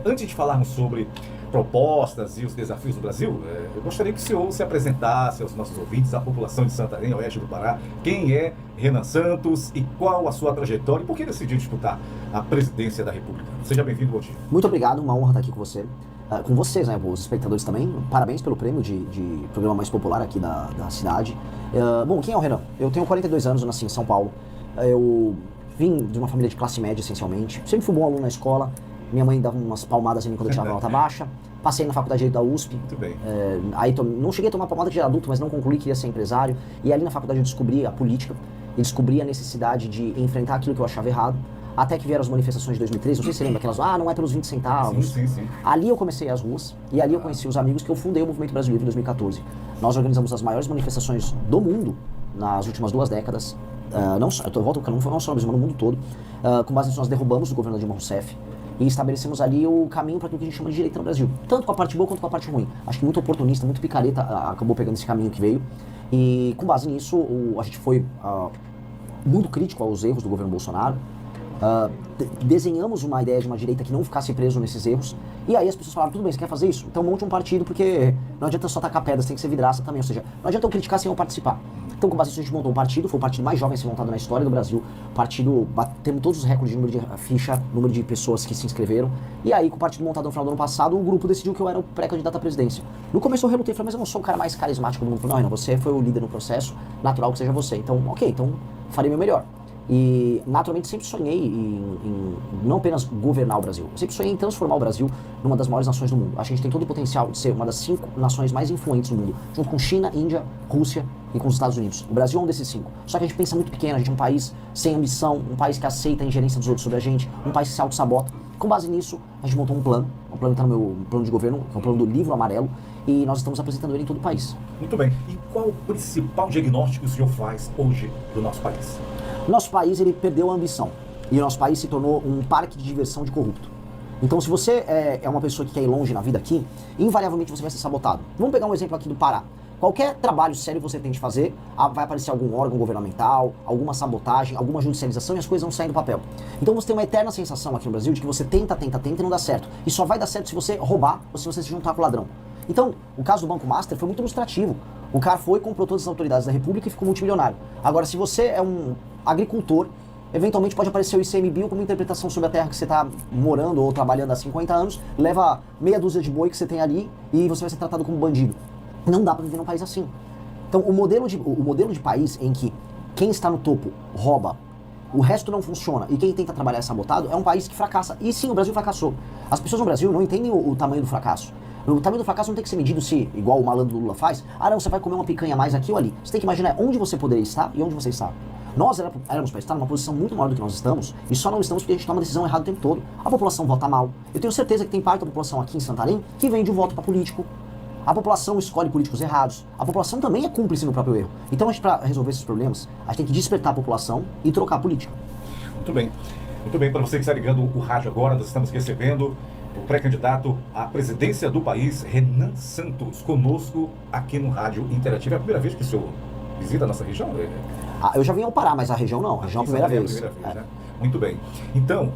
Antes de falarmos sobre propostas e os desafios do Brasil, eu gostaria que o senhor se apresentasse aos nossos ouvintes, à população de Santarém, oeste do Pará. Quem é Renan Santos e qual a sua trajetória e por que decidiu disputar a presidência da República? Seja bem-vindo, bom dia. Muito obrigado, uma honra estar aqui com você. Com vocês, né, os espectadores também. Parabéns pelo prêmio de programa mais popular aqui da cidade. Bom, quem é o Renan? Eu tenho 42 anos, eu nasci em São Paulo. Eu vim de uma família de classe média, essencialmente. Sempre fui bom aluno na escola. Minha mãe dava umas palmadas em mim quando eu tirava nota baixa. Passei na faculdade de Direito da USP. Muito bem. Aí não cheguei a tomar palmada de adulto, mas não concluí que ia ser empresário. E ali na faculdade eu descobri a política. E descobri a necessidade de enfrentar aquilo que eu achava errado. Até que vieram as manifestações de 2013, não sei se você lembra, aquelas, não é pelos 20 centavos. Sim. Ali eu comecei as ruas, e ali eu conheci os amigos que eu fundei o Movimento Brasil Livre em 2014. Nós organizamos as maiores manifestações do mundo nas últimas 2 décadas. Eu volto não só no Brasil, mas no mundo todo. Com base nisso, nós derrubamos o governo Dilma Rousseff e estabelecemos ali o caminho para aquilo que a gente chama de direita no Brasil. Tanto com a parte boa quanto com a parte ruim. Acho que muito oportunista, muito picareta acabou pegando esse caminho que veio. E com base nisso, a gente foi muito crítico aos erros do governo Bolsonaro. Desenhamos uma ideia de uma direita que não ficasse preso nesses erros. E aí as pessoas falaram, tudo bem, você quer fazer isso? Então monte um partido, porque não adianta só tacar pedras, tem que ser vidraça também. Ou seja, não adianta eu criticar sem eu participar. Então com base nisso a gente montou um partido, foi o partido mais jovem a ser montado na história do Brasil. Temos todos os recordes de número de ficha, número de pessoas que se inscreveram. E aí com o partido montado no final do ano passado, o grupo decidiu que eu era o pré-candidato à presidência. No começo eu relutei, falei, mas eu não sou o cara mais carismático do mundo. Falei, não, você foi o líder no processo, natural que seja você. Então, ok, então farei meu melhor. E, naturalmente, sempre sonhei em não apenas governar o Brasil. Eu sempre sonhei em transformar o Brasil numa das maiores nações do mundo. Acho que a gente tem todo o potencial de ser uma das 5 nações mais influentes do mundo, junto com China, Índia, Rússia e com os Estados Unidos. O Brasil é um desses 5. Só que a gente pensa muito pequeno, a gente é um país sem ambição, um país que aceita a ingerência dos outros sobre a gente, um país que se auto-sabota. Com base nisso, a gente montou um plano que está no meu plano de governo, que é o plano do Livro Amarelo, e nós estamos apresentando ele em todo o país. Muito bem. E qual o principal diagnóstico que o senhor faz hoje do nosso país? Nosso país, ele perdeu a ambição. E o nosso país se tornou um parque de diversão de corrupto. Então, se você é uma pessoa que quer ir longe na vida aqui, invariavelmente você vai ser sabotado. Vamos pegar um exemplo aqui do Pará. Qualquer trabalho sério que você tente fazer, vai aparecer algum órgão governamental, alguma sabotagem, alguma judicialização e as coisas não saem do papel. Então você tem uma eterna sensação aqui no Brasil de que você tenta e não dá certo. E só vai dar certo se você roubar ou se você se juntar com o ladrão. Então, o caso do Banco Master foi muito ilustrativo. O cara foi, comprou todas as autoridades da República e ficou multimilionário. Agora, se você é um agricultor, eventualmente pode aparecer o ICMBio como interpretação sobre a terra que você está morando ou trabalhando há 50 anos, leva meia dúzia de boi que você tem ali e você vai ser tratado como bandido. Não dá para viver num país assim. Então, o modelo de país em que quem está no topo rouba, o resto não funciona e quem tenta trabalhar é sabotado, é um país que fracassa. E sim, o Brasil fracassou. As pessoas no Brasil não entendem o tamanho do fracasso. O tamanho do fracasso não tem que ser medido igual o malandro do Lula faz. Não, você vai comer uma picanha a mais aqui ou ali. Você tem que imaginar onde você poderia estar e onde você está. Nós éramos para estar numa posição muito maior do que nós estamos, e só não estamos porque a gente toma decisão errada o tempo todo. A população vota mal. Eu tenho certeza que tem parte da população aqui em Santarém que vende o voto para político. A população escolhe políticos errados. A população também é cúmplice no próprio erro. Então, para resolver esses problemas, a gente tem que despertar a população e trocar a política. Muito bem. Muito bem, para você que está ligando o rádio agora, nós estamos recebendo o pré-candidato à presidência do país, Renan Santos, conosco aqui no Rádio Interativo. É a primeira vez que o senhor visita a nossa região? Eu já vim ao Pará, mas a região não. A região é a primeira vez. Né? Muito bem. Então,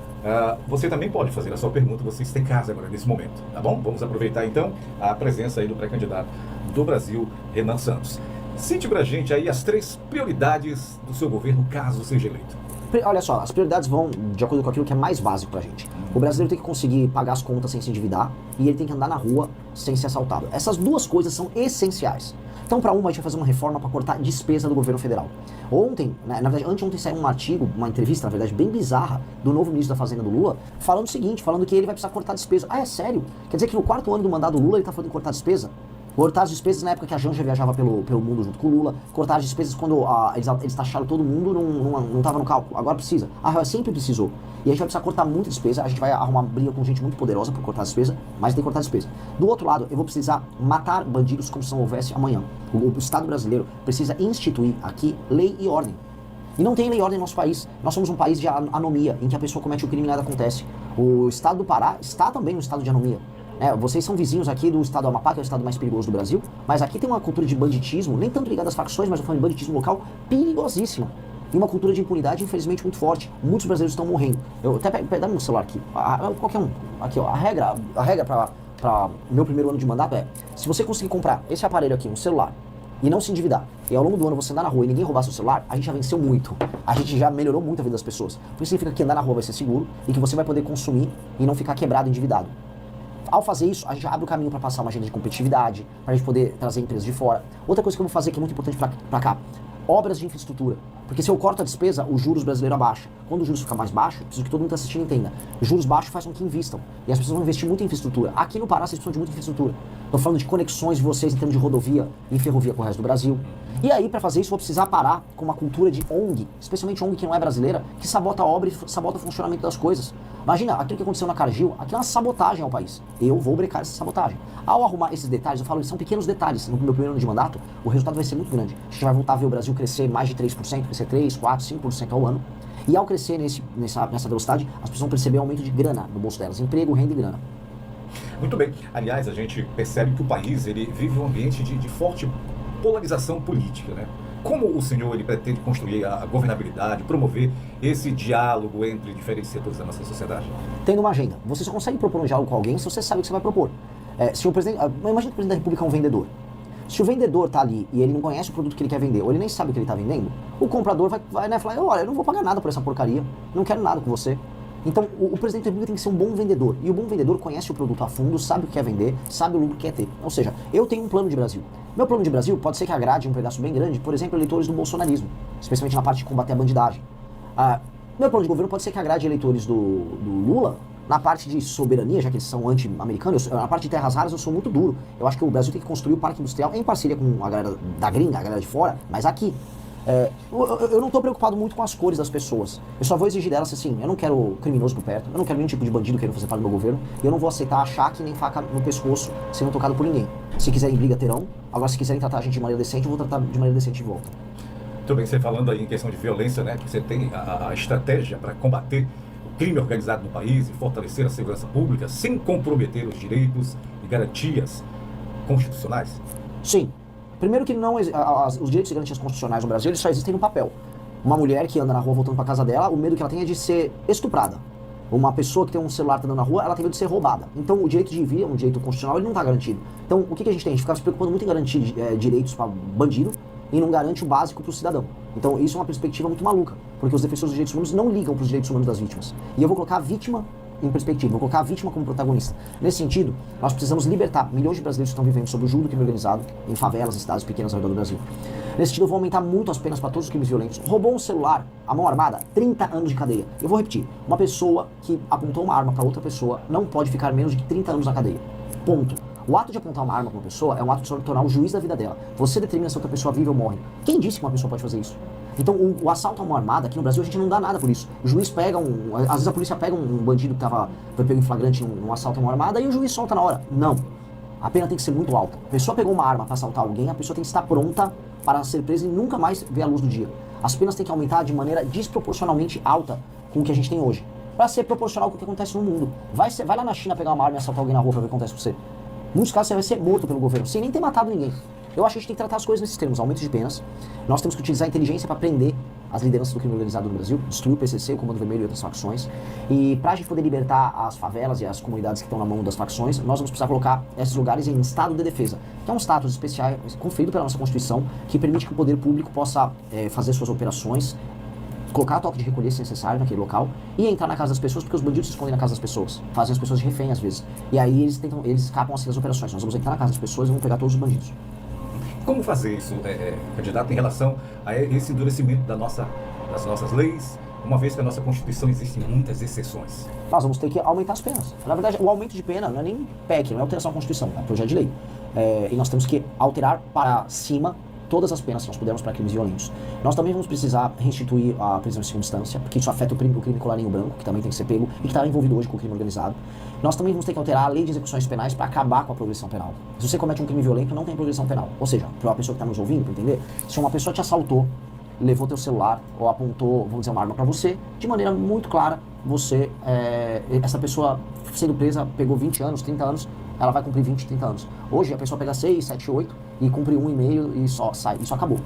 você também pode fazer a sua pergunta, você está em casa agora, nesse momento, tá bom? Vamos aproveitar, então, a presença aí do pré-candidato do Brasil, Renan Santos. Cite pra gente aí as 3 prioridades do seu governo, caso seja eleito. Olha só, as prioridades vão de acordo com aquilo que é mais básico pra gente. O brasileiro tem que conseguir pagar as contas sem se endividar e ele tem que andar na rua sem ser assaltado. Essas 2 coisas são essenciais. Então, para uma, a gente vai fazer uma reforma para cortar despesa do governo federal. Ontem, na verdade, anteontem saiu um artigo, uma entrevista, na verdade, bem bizarra, do novo ministro da Fazenda do Lula, falando o seguinte, falando que ele vai precisar cortar despesa. É sério? Quer dizer que no 4º ano do mandato do Lula ele tá falando em cortar despesa? Cortar as despesas na época que a Janja viajava pelo mundo junto com o Lula. Cortar as despesas quando eles taxaram todo mundo, não estava no cálculo. Agora precisa. Sempre precisou. E a gente vai precisar cortar muita despesa. A gente vai arrumar briga com gente muito poderosa para cortar a despesa, mas tem que cortar a despesa. Do outro lado, eu vou precisar matar bandidos como se não houvesse amanhã. O Estado brasileiro precisa instituir aqui lei e ordem. E não tem lei e ordem no nosso país. Nós somos um país de anomia, em que a pessoa comete o crime e nada acontece. O Estado do Pará está também no estado de anomia. Vocês são vizinhos aqui do estado do Amapá, que é o estado mais perigoso do Brasil, mas aqui tem uma cultura de banditismo, nem tanto ligada às facções, mas eu falo de banditismo local, perigosíssima. E uma cultura de impunidade, infelizmente, muito forte. Muitos brasileiros estão morrendo. Eu até dá meu celular aqui. Qualquer um. Aqui, ó. A regra para meu primeiro ano de mandato é: se você conseguir comprar esse aparelho aqui, um celular, e não se endividar, e ao longo do ano você andar na rua e ninguém roubar seu celular, a gente já venceu muito. A gente já melhorou muito a vida das pessoas. Por isso significa que andar na rua vai ser seguro e que você vai poder consumir e não ficar quebrado, endividado. Ao fazer isso, a gente abre o caminho para passar uma agenda de competitividade, para a gente poder trazer empresas de fora. Outra coisa que eu vou fazer que é muito importante para cá: obras de infraestrutura. Porque se eu corto a despesa, os juros brasileiros abaixam. Quando o juros fica mais baixo, preciso que todo mundo que está assistindo entenda. Os juros baixos fazem com que invistam. E as pessoas vão investir muito em infraestrutura. Aqui no Pará, vocês precisam de muita infraestrutura. Estou falando de conexões de vocês em termos de rodovia e ferrovia com o resto do Brasil. E aí, para fazer isso, vou precisar parar com uma cultura de ONG, especialmente ONG que não é brasileira, que sabota a obra e sabota o funcionamento das coisas. Imagina, aquilo que aconteceu na Cargill, aquilo é uma sabotagem ao país. Eu vou brecar essa sabotagem. Ao arrumar esses detalhes, eu falo, eles são pequenos detalhes. No meu primeiro ano de mandato, o resultado vai ser muito grande. A gente vai voltar a ver o Brasil crescer mais de 3%, crescer 3, 4, 5% ao ano. E ao crescer nessa velocidade, as pessoas vão perceber um aumento de grana no bolso delas. Emprego, renda e grana. Muito bem. Aliás, a gente percebe que o país ele vive um ambiente de forte polarização política, né? Como o senhor ele pretende construir a governabilidade, promover esse diálogo entre diferentes setores da nossa sociedade? Tendo uma agenda. Você só consegue propor um diálogo com alguém se você sabe o que você vai propor. Se o presidente, imagina que o presidente da República é um vendedor. Se o vendedor está ali e ele não conhece o produto que ele quer vender, ou ele nem sabe o que ele está vendendo, o comprador vai né, falar: olha, eu não vou pagar nada por essa porcaria, não quero nada com você. Então, o presidente da República tem que ser um bom vendedor. E o bom vendedor conhece o produto a fundo, sabe o que quer vender, sabe o lucro que quer ter. Ou seja, eu tenho um plano de Brasil. Meu plano de Brasil pode ser que agrade um pedaço bem grande, por exemplo, eleitores do bolsonarismo, especialmente na parte de combater a bandidagem. Meu plano de governo pode ser que agrade eleitores do Lula na parte de soberania, já que eles são anti-americanos. Na parte de terras raras eu sou muito duro. Eu acho que o Brasil tem que construir o parque industrial em parceria com a galera da gringa, a galera de fora, mas aqui. Eu não estou preocupado muito com as cores das pessoas. Eu só vou exigir delas assim: eu não quero criminoso por perto, eu não quero nenhum tipo de bandido querendo fazer parte do meu governo, e eu não vou aceitar achaque nem faca no pescoço sendo tocado por ninguém. Se quiserem briga, terão. Agora, se quiserem tratar a gente de maneira decente, eu vou tratar de maneira decente de volta. Muito bem, você falando aí em questão de violência, né, que você tem a estratégia para combater o crime organizado no país e fortalecer a segurança pública sem comprometer os direitos e garantias constitucionais? Sim. Primeiro que os direitos e garantias constitucionais no Brasil, eles só existem no papel. Uma mulher que anda na rua voltando para casa dela, o medo que ela tem é de ser estuprada. Uma pessoa que tem um celular andando na rua, ela tem medo de ser roubada. Então o direito de vir, um direito constitucional, ele não está garantido. Então o que a gente tem? A gente fica se preocupando muito em garantir direitos para bandido e não garante o básico para o cidadão. Então isso é uma perspectiva muito maluca, porque os defensores dos direitos humanos não ligam para os direitos humanos das vítimas. E eu vou colocar a vítima em perspectiva, vou colocar a vítima como protagonista. Nesse sentido, nós precisamos libertar milhões de brasileiros que estão vivendo sob o jugo do crime organizado, em favelas e cidades pequenas ao redor do Brasil. Nesse sentido, eu vou aumentar muito as penas para todos os crimes violentos. Roubou um celular, a mão armada, 30 anos de cadeia. Eu vou repetir: uma pessoa que apontou uma arma para outra pessoa não pode ficar menos de 30 anos na cadeia. Ponto. O ato de apontar uma arma para uma pessoa é um ato de se tornar o juiz da vida dela. Você determina se outra pessoa vive ou morre. Quem disse que uma pessoa pode fazer isso? Então, o assalto a mão armada, aqui no Brasil, a gente não dá nada por isso. O juiz pega às vezes a polícia pega um bandido que foi pego em flagrante num assalto a mão armada e o juiz solta na hora. Não. A pena tem que ser muito alta. A pessoa pegou uma arma para assaltar alguém, a pessoa tem que estar pronta para ser presa e nunca mais ver a luz do dia. As penas têm que aumentar de maneira desproporcionalmente alta com o que a gente tem hoje, para ser proporcional com o que acontece no mundo. Vai lá na China pegar uma arma e assaltar alguém na rua para ver o que acontece com você. Em muitos casos você vai ser morto pelo governo, sem nem ter matado ninguém. Eu acho que a gente tem que tratar as coisas nesses termos: aumento de penas. Nós temos que utilizar a inteligência para prender as lideranças do crime organizado no Brasil, destruir o PCC, o Comando Vermelho e outras facções. E para a gente poder libertar as favelas e as comunidades que estão na mão das facções, nós vamos precisar colocar esses lugares em estado de defesa, que é um status especial conferido pela nossa Constituição, que permite que o poder público possa fazer suas operações, colocar toque de recolher se necessário naquele local e entrar na casa das pessoas, porque os bandidos se escondem na casa das pessoas, fazem as pessoas de refém às vezes. E aí eles escapam assim das operações. Nós vamos entrar na casa das pessoas e vamos pegar todos os bandidos. Como fazer isso, candidato, em relação a esse endurecimento das nossas leis, uma vez que a nossa Constituição existem muitas exceções? Nós vamos ter que aumentar as penas. Na verdade, o aumento de pena não é nem PEC, não é alteração à Constituição, é projeto de lei. E nós temos que alterar para cima todas as penas que nós pudermos para crimes violentos. Nós também vamos precisar restituir a prisão em segunda instância, porque isso afeta o crime colarinho branco, que também tem que ser pego e que está envolvido hoje com o crime organizado. Nós também vamos ter que alterar a lei de execuções penais para acabar com a progressão penal. Se você comete um crime violento, não tem progressão penal. Ou seja, para uma pessoa que está nos ouvindo, para entender, se uma pessoa te assaltou, levou teu celular ou apontou, vamos dizer, uma arma para você, de maneira muito clara, essa pessoa sendo presa, pegou 20 anos, 30 anos, ela vai cumprir 20, 30 anos. Hoje a pessoa pega 6, 7, 8 e cumpre 1,5 e só sai. Isso acabou.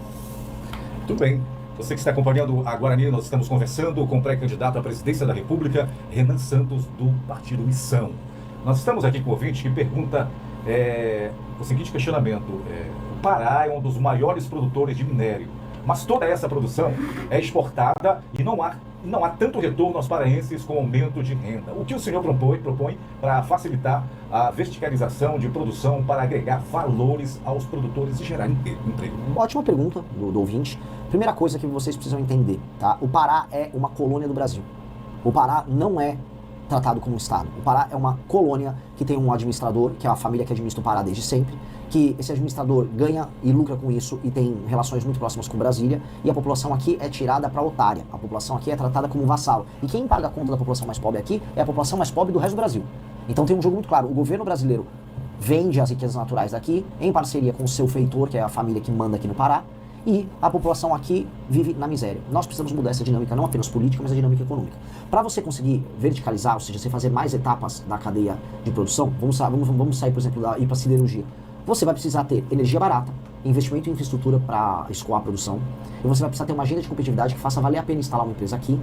Muito bem. Você que está acompanhando a Guarani, nós estamos conversando com o pré-candidato à presidência da República, Renan Santos, do Partido Missão. Nós estamos aqui com o ouvinte que pergunta o seguinte questionamento. O Pará é um dos maiores produtores de minério, mas toda essa produção é exportada e não há tanto retorno aos paraenses com aumento de renda. O que o senhor propõe para facilitar a verticalização de produção para agregar valores aos produtores e gerar emprego? Ótima pergunta do ouvinte. Primeira coisa que vocês precisam entender, tá? O Pará é uma colônia do Brasil. O Pará não é tratado como um estado. O Pará é uma colônia que tem um administrador, que é a família que administra o Pará desde sempre, que esse administrador ganha e lucra com isso e tem relações muito próximas com Brasília, e a população aqui é tirada para otária. A população aqui é tratada como um vassalo. E quem paga a conta da população mais pobre aqui é a população mais pobre do resto do Brasil. Então tem um jogo muito claro. O governo brasileiro vende as riquezas naturais daqui, em parceria com o seu feitor, que é a família que manda aqui no Pará, e a população aqui vive na miséria. Nós precisamos mudar essa dinâmica, não apenas política, mas a dinâmica econômica. Para você conseguir verticalizar, ou seja, você fazer mais etapas da cadeia de produção, vamos sair, por exemplo, ir para a siderurgia. Você vai precisar ter energia barata, investimento em infraestrutura para escoar a produção, e você vai precisar ter uma agenda de competitividade que faça valer a pena instalar uma empresa aqui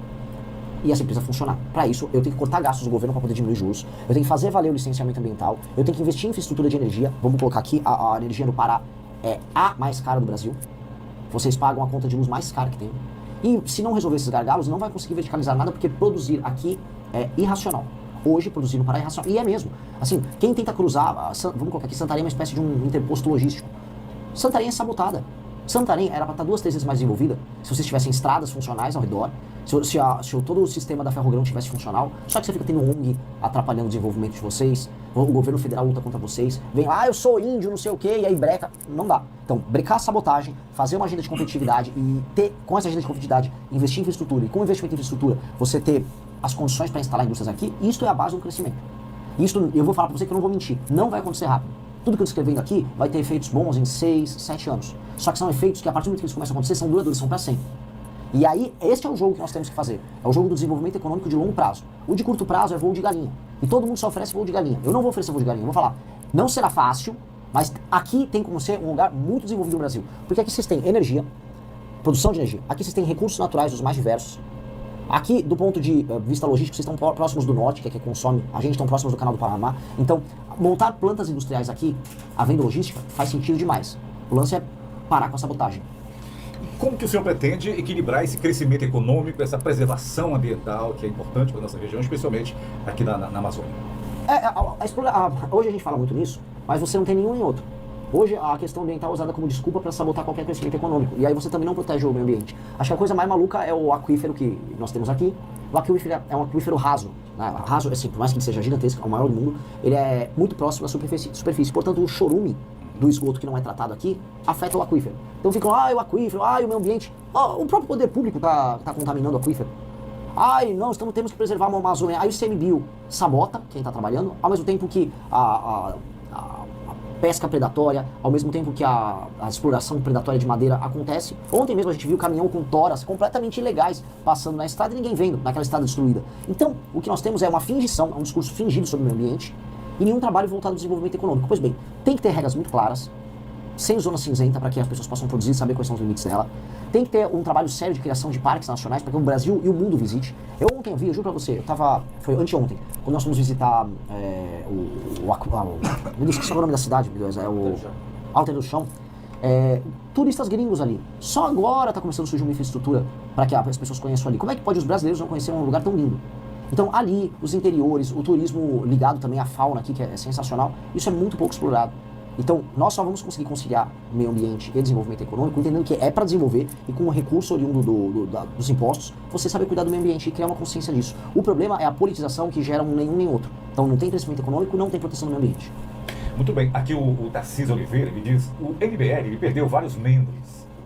e essa empresa funcionar. Para isso, eu tenho que cortar gastos do governo para poder diminuir juros, eu tenho que fazer valer o licenciamento ambiental, eu tenho que investir em infraestrutura de energia. Vamos colocar aqui, a energia no Pará é a mais cara do Brasil. Vocês pagam a conta de luz mais cara que tem. E se não resolver esses gargalos, não vai conseguir verticalizar nada, porque produzir aqui é irracional. Hoje, produzir no Pará é irracional. E é mesmo. Assim, quem tenta cruzar, vamos colocar aqui, Santarém é uma espécie de um interposto logístico. Santarém é sabotada. Santarém era para estar 2, 3 vezes mais desenvolvida se vocês tivessem estradas funcionais ao redor, se todo o sistema da Ferrogrão tivesse funcional. Só que você fica tendo ONG atrapalhando o desenvolvimento de vocês, o governo federal luta contra vocês, vem lá, eu sou índio, não sei o que, e aí breca. Não dá. Então, brecar a sabotagem, fazer uma agenda de competitividade e ter, com essa agenda de competitividade, investir em infraestrutura, e com o investimento em infraestrutura, você ter as condições para instalar indústrias aqui, isso é a base do crescimento. Isso, eu vou falar para você que eu não vou mentir, não vai acontecer rápido. Tudo que eu estou escrevendo aqui vai ter efeitos bons em 6, 7 anos. Só que são efeitos que, a partir do momento que eles começam a acontecer, são duradouros, são para sempre. E aí, este é o jogo que nós temos que fazer. É o jogo do desenvolvimento econômico de longo prazo. O de curto prazo é voo de galinha. E todo mundo só oferece voo de galinha. Eu não vou oferecer voo de galinha, eu vou falar. Não será fácil, mas aqui tem como ser um lugar muito desenvolvido no Brasil. Porque aqui vocês têm energia, produção de energia. Aqui vocês têm recursos naturais os mais diversos. Aqui, do ponto de vista logístico, vocês estão próximos do norte, que é que consome. A gente está próximos do canal do Panamá. Então, montar plantas industriais aqui, havendo logística, faz sentido demais. O lance é parar com a sabotagem. Como que o senhor pretende equilibrar esse crescimento econômico, essa preservação ambiental que é importante para a nossa região, especialmente aqui na Amazônia? Hoje a gente fala muito nisso, mas você não tem nenhum nem outro. Hoje a questão ambiental é usada como desculpa para sabotar qualquer crescimento econômico. E aí você também não protege o meio ambiente. Acho que a coisa mais maluca é o aquífero que nós temos aqui. O aquífero é um aquífero raso. Né? Raso, assim, por mais que ele seja gigantesco, é o maior do mundo, ele é muito próximo da superfície. Portanto, o chorume do esgoto que não é tratado aqui afeta o aquífero. Então ficam, o aquífero, o meio ambiente. O próprio poder público está contaminando o aquífero. Não, temos que preservar uma Amazônia. Aí o ICMBio sabota quem está trabalhando, ao mesmo tempo que a pesca predatória, ao mesmo tempo que a exploração predatória de madeira acontece. Ontem mesmo a gente viu caminhão com toras completamente ilegais passando na estrada e ninguém vendo, naquela estrada destruída. Então, o que nós temos é uma fingição, um discurso fingido sobre o meio ambiente e nenhum trabalho voltado ao desenvolvimento econômico. Pois bem, tem que ter regras muito claras, sem zona cinzenta para que as pessoas possam produzir e saber quais são os limites dela. Tem que ter um trabalho sério de criação de parques nacionais para que o Brasil e o mundo visite. Eu ontem vi, eu juro pra você, foi anteontem, quando nós fomos visitar eu esqueci o nome da cidade, meu Deus, é o Alter do Chão. Turistas gringos ali. Só agora está começando a surgir uma infraestrutura para que as pessoas conheçam ali. Como é que pode os brasileiros não conhecer um lugar tão lindo? Então ali, os interiores, o turismo ligado também à fauna aqui, que é sensacional, isso é muito pouco explorado. Então, nós só vamos conseguir conciliar meio ambiente e desenvolvimento econômico, entendendo que é para desenvolver e com o recurso oriundo dos impostos, você sabe cuidar do meio ambiente e criar uma consciência disso. O problema é a politização que gera nenhum nem outro. Então, não tem crescimento econômico, não tem proteção do meio ambiente. Muito bem. Aqui o Tarcísio Oliveira me diz, o MBL ele perdeu vários membros.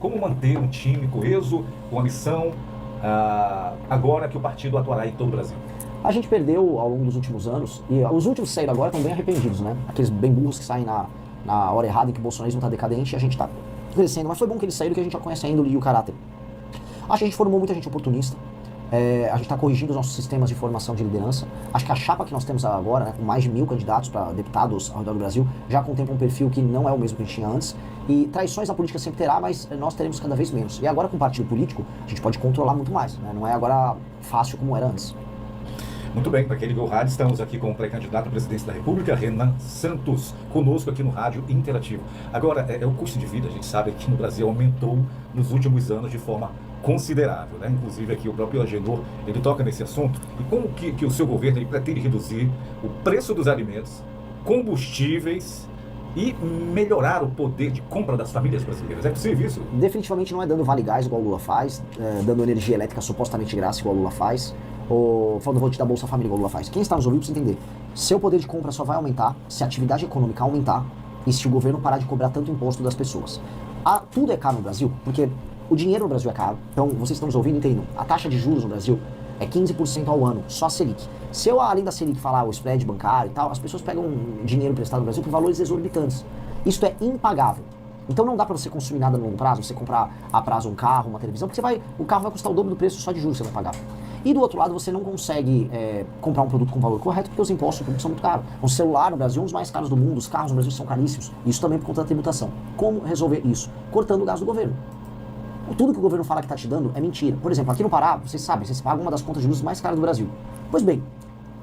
Como manter um time coeso, com a missão, agora que o partido atuará em todo o Brasil? A gente perdeu ao longo dos últimos anos, e os últimos que saíram agora estão bem arrependidos, né? Aqueles bem burros que saem na hora errada em que o bolsonarismo está decadente e a gente está crescendo. Mas foi bom que eles saíram, que a gente já conhece a índole e o caráter. Acho que a gente formou muita gente oportunista. A gente está corrigindo os nossos sistemas de formação de liderança. Acho que a chapa que nós temos agora, né, com mais de 1.000 candidatos para deputados ao redor do Brasil, já contempla um perfil que não é o mesmo que a gente tinha antes. E traições a política sempre terá, mas nós teremos cada vez menos. E agora com o partido político, a gente pode controlar muito mais, né? Não é agora fácil como era antes. Muito bem, para quem ligou o rádio, estamos aqui com o pré-candidato à presidência da República, Renan Santos, conosco aqui no Rádio Interativo. Agora, o custo de vida, a gente sabe que no Brasil aumentou nos últimos anos de forma considerável, né? Inclusive aqui o próprio Agenor, ele toca nesse assunto. E como que o seu governo ele pretende reduzir o preço dos alimentos, combustíveis e melhorar o poder de compra das famílias brasileiras? É possível isso? Definitivamente não é dando vale gás igual o Lula faz, dando energia elétrica supostamente de graça igual o Lula faz, ou falando vou te dar Bolsa Família igual o Lula faz. Quem está nos ouvindo precisa entender, seu poder de compra só vai aumentar se a atividade econômica aumentar e se o governo parar de cobrar tanto imposto das pessoas. Tudo é caro no Brasil, porque o dinheiro no Brasil é caro, então vocês estão nos ouvindo, entendam, a taxa de juros no Brasil é 15% ao ano, só a Selic. Se eu, além da Selic, falar o spread bancário e tal, as pessoas pegam dinheiro emprestado no Brasil por valores exorbitantes. Isso é impagável. Então não dá para você consumir nada no longo prazo, você comprar a prazo um carro, uma televisão, porque o carro vai custar o dobro do preço só de juros que você vai pagar. E do outro lado, você não consegue comprar um produto com valor correto porque os impostos públicos são muito caros. Um celular no Brasil é um dos mais caros do mundo, os carros no Brasil são caríssimos. Isso também por conta da tributação. Como resolver isso? Cortando o gasto do governo. Tudo que o governo fala que está te dando é mentira. Por exemplo, aqui no Pará, vocês sabem, vocês pagam uma das contas de luz mais caras do Brasil. Pois bem,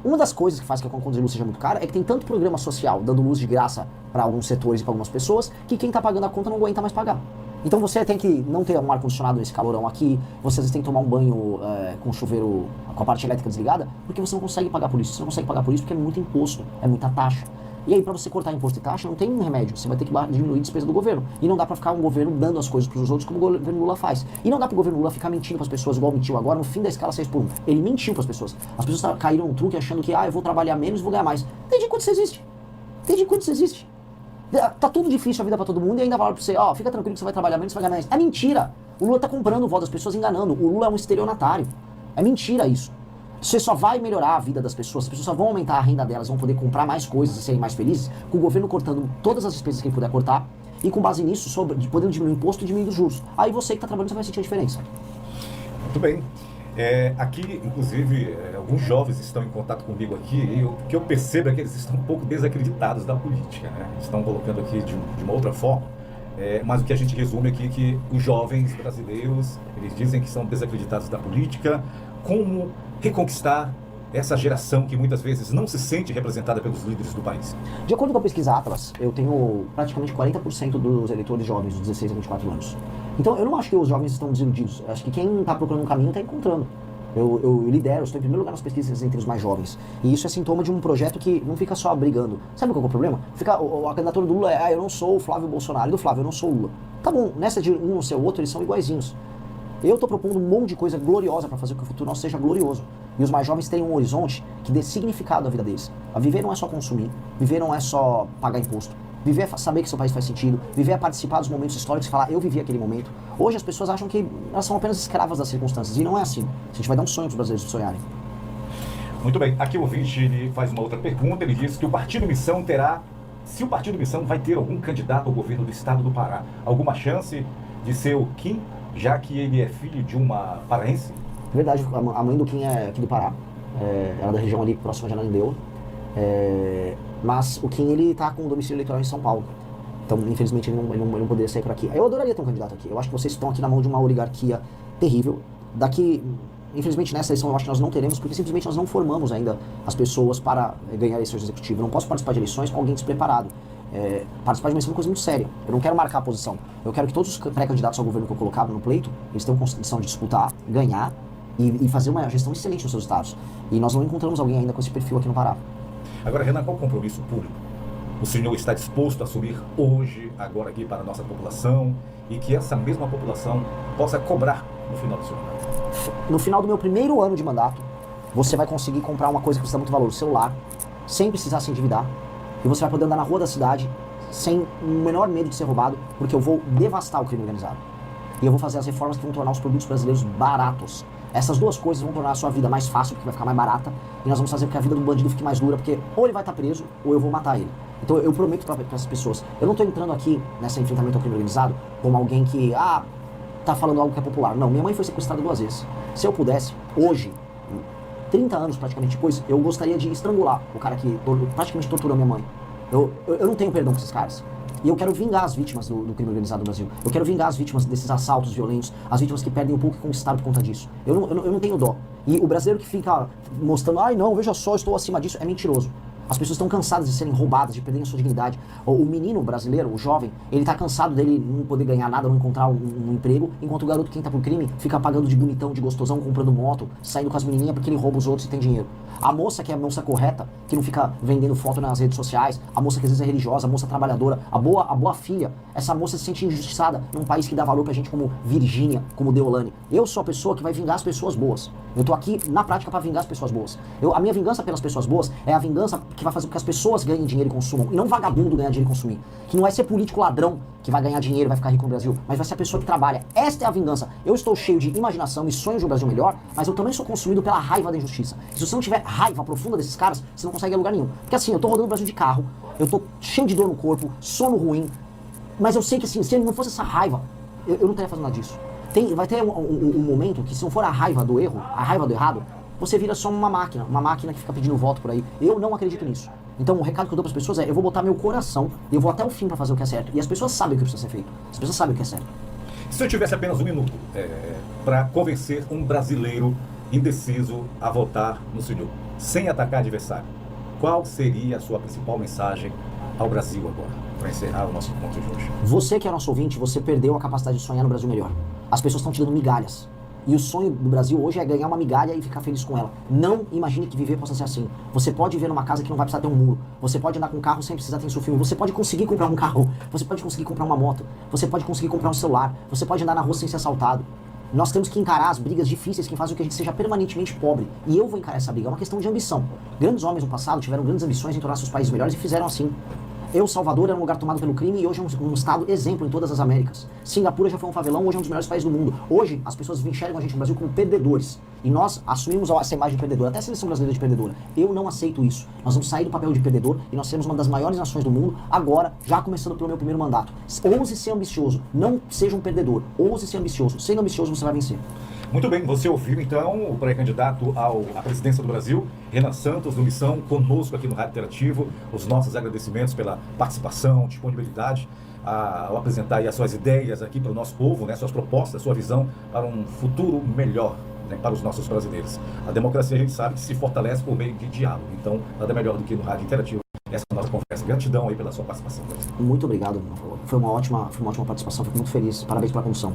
uma das coisas que faz que a conta de luz seja muito cara é que tem tanto programa social dando luz de graça para alguns setores e para algumas pessoas que quem está pagando a conta não aguenta mais pagar. Então você tem que não ter um ar-condicionado nesse calorão aqui, você às vezes tem que tomar um banho com o chuveiro, com a parte elétrica desligada, porque você não consegue pagar por isso. Você não consegue pagar por isso porque é muito imposto, é muita taxa. E aí, para você cortar imposto e taxa, não tem um remédio. Você vai ter que diminuir a despesa do governo. E não dá para ficar um governo dando as coisas para os outros como o governo Lula faz. E não dá para o governo Lula ficar mentindo para as pessoas, igual mentiu agora, no fim da escala 6x1. Ele mentiu para as pessoas. As pessoas caíram no truque achando que, eu vou trabalhar menos e vou ganhar mais. Desde quando isso existe? Desde quando isso existe? Tá tudo difícil a vida para todo mundo e ainda fala para você, fica tranquilo que você vai trabalhar menos e vai ganhar mais. É mentira. O Lula tá comprando o voto das pessoas, enganando. O Lula é um estelionatário. É mentira isso. Você só vai melhorar a vida das pessoas, as pessoas só vão aumentar a renda delas, vão poder comprar mais coisas e serem mais felizes, com o governo cortando todas as despesas que ele puder cortar, e com base nisso, podendo diminuir o imposto e diminuir os juros. Aí você que está trabalhando, você vai sentir a diferença. Muito bem. Aqui, inclusive, alguns jovens estão em contato comigo aqui, e o que eu percebo é que eles estão um pouco desacreditados da política, né? Estão colocando aqui de uma outra forma. Mas o que a gente resume aqui é que os jovens brasileiros, eles dizem que são desacreditados da política. Como reconquistar essa geração que muitas vezes não se sente representada pelos líderes do país? De acordo com a pesquisa Atlas, eu tenho praticamente 40% dos eleitores jovens, dos 16 a 24 anos. Então eu não acho que os jovens estão desiludidos. Eu acho que quem está procurando um caminho está encontrando. Eu lidero, eu estou em primeiro lugar nas pesquisas entre os mais jovens. E isso é sintoma de um projeto que não fica só brigando. Sabe qual é o problema? A candidatura do Lula eu não sou o Flávio Bolsonaro, e do Flávio eu não sou o Lula. Tá bom, nessa de um não ser o outro, eles são iguaizinhos. Eu estou propondo um monte de coisa gloriosa para fazer com que o futuro nosso seja glorioso. E os mais jovens tenham um horizonte que dê significado à vida deles. Viver não é só consumir, viver não é só pagar imposto. Viver é saber que seu país faz sentido, viver é participar dos momentos históricos e falar, eu vivi aquele momento. Hoje as pessoas acham que elas são apenas escravas das circunstâncias, e não é assim. A gente vai dar um sonho para os brasileiros sonharem. Muito bem, aqui o ouvinte ele faz uma outra pergunta, ele diz que o Partido Missão se o Partido Missão vai ter algum candidato ao governo do estado do Pará, alguma chance de ser o Kim, já que ele é filho de uma paraense? Verdade, a mãe do Kim é aqui do Pará, ela é da região ali próxima de Ananindeua, mas o Kim ele tá com domicílio eleitoral em São Paulo, então infelizmente ele não poderia sair por aqui. Eu adoraria ter um candidato aqui, eu acho que vocês estão aqui na mão de uma oligarquia terrível, infelizmente nessa eleição eu acho que nós não teremos, porque simplesmente nós não formamos ainda as pessoas para ganhar eleições executivas. Eu não posso participar de eleições com alguém despreparado. Participar de uma eleição é uma coisa muito séria. Eu não quero marcar a posição. Eu quero que todos os pré-candidatos ao governo que eu colocava no pleito, eles tenham condição de disputar, ganhar e fazer uma gestão excelente nos seus estados. E nós não encontramos alguém ainda com esse perfil aqui no Pará. Agora, Renan, qual o compromisso público o senhor está disposto a assumir hoje, agora aqui para a nossa população, e que essa mesma população possa cobrar no final do seu mandato? No final do meu primeiro ano de mandato, você vai conseguir comprar uma coisa que você dá muito valor, o celular, sem precisar se endividar. E você vai poder andar na rua da cidade sem o menor medo de ser roubado, porque eu vou devastar o crime organizado. E eu vou fazer as reformas que vão tornar os produtos brasileiros baratos. Essas duas coisas vão tornar a sua vida mais fácil, porque vai ficar mais barata, e nós vamos fazer com que a vida do bandido fique mais dura, porque ou ele vai estar preso, ou eu vou matar ele. Então eu prometo para essas pessoas, eu não estou entrando aqui nesse enfrentamento ao crime organizado como alguém que, tá falando algo que é popular. Não, minha mãe foi sequestrada 2 vezes. Se eu pudesse, hoje, 30 anos praticamente depois, eu gostaria de estrangular o cara que praticamente torturou minha mãe. Eu não tenho perdão com esses caras. E eu quero vingar as vítimas do crime organizado no Brasil. Eu quero vingar as vítimas desses assaltos violentos, as vítimas que perdem um pouco que conquistaram por conta disso. Eu não tenho dó. E o brasileiro que fica mostrando, ai não, veja só, estou acima disso, é mentiroso. As pessoas estão cansadas de serem roubadas, de perderem a sua dignidade. O menino brasileiro, o jovem, ele tá cansado dele não poder ganhar nada, não encontrar um emprego, enquanto o garoto que entra por crime fica pagando de bonitão, de gostosão, comprando moto, saindo com as menininhas porque ele rouba os outros e tem dinheiro. A moça que é a moça correta, que não fica vendendo foto nas redes sociais, a moça que às vezes é religiosa, a moça trabalhadora, a boa filha, essa moça se sente injustiçada num país que dá valor pra gente como Virgínia, como Deolane. Eu sou a pessoa que vai vingar as pessoas boas. Eu tô aqui na prática pra vingar as pessoas boas. A minha vingança pelas pessoas boas é a vingança que vai fazer com que as pessoas ganhem dinheiro e consumam, e não vagabundo ganhar dinheiro e consumir. Que não vai ser político ladrão que vai ganhar dinheiro e vai ficar rico no Brasil, mas vai ser a pessoa que trabalha. Esta é a vingança. Eu estou cheio de imaginação e sonhos de um Brasil melhor, mas eu também sou consumido pela raiva da injustiça. E se você não tiver raiva profunda desses caras, você não consegue ir a lugar nenhum. Porque assim, eu tô rodando o Brasil de carro, eu tô cheio de dor no corpo, sono ruim, mas eu sei que assim, se não fosse essa raiva, eu não estaria fazendo nada disso. Vai ter um momento que se não for a raiva do erro, a raiva do errado, você vira só uma máquina que fica pedindo voto por aí. Eu não acredito nisso. Então o recado que eu dou para as pessoas é, eu vou botar meu coração e eu vou até o fim para fazer o que é certo. E as pessoas sabem o que precisa ser feito. As pessoas sabem o que é certo. Se eu tivesse apenas 1 minuto para convencer um brasileiro indeciso a votar no senhor, sem atacar adversário, qual seria a sua principal mensagem ao Brasil agora, para encerrar o nosso encontro de hoje? Você que é nosso ouvinte, você perdeu a capacidade de sonhar no Brasil melhor. As pessoas estão te dando migalhas. E o sonho do Brasil hoje é ganhar uma migalha e ficar feliz com ela. Não imagine que viver possa ser assim. Você pode viver numa casa que não vai precisar ter um muro. Você pode andar com um carro sem precisar ter filme. Você pode conseguir comprar um carro. Você pode conseguir comprar uma moto. Você pode conseguir comprar um celular. Você pode andar na rua sem ser assaltado. Nós temos que encarar as brigas difíceis que fazem com que a gente seja permanentemente pobre. E eu vou encarar essa briga. É uma questão de ambição. Grandes homens no passado tiveram grandes ambições em tornar seus países melhores e fizeram assim. Salvador era um lugar tomado pelo crime e hoje é um estado exemplo em todas as Américas. Singapura já foi um favelão, hoje é um dos melhores países do mundo. Hoje, as pessoas enxergam a gente no Brasil como perdedores. E nós assumimos essa imagem de perdedor, até a seleção brasileira de perdedora. Eu não aceito isso. Nós vamos sair do papel de perdedor e nós seremos uma das maiores nações do mundo, agora, já começando pelo meu primeiro mandato. Ouse ser ambicioso, não seja um perdedor. Ouse ser ambicioso. Sendo ambicioso, você vai vencer. Muito bem, você ouviu então o pré-candidato à presidência do Brasil, Renan Santos, do Missão, conosco aqui no Rádio Interativo. Os nossos agradecimentos pela participação, disponibilidade, ao apresentar aí as suas ideias aqui para o nosso povo, né, suas propostas, sua visão para um futuro melhor, né, para os nossos brasileiros. A democracia a gente sabe que se fortalece por meio de diálogo, então nada melhor do que no Rádio Interativo essa nossa conversa. Gratidão aí pela sua participação. Muito obrigado. Foi uma ótima participação, fico muito feliz. Parabéns pela condução.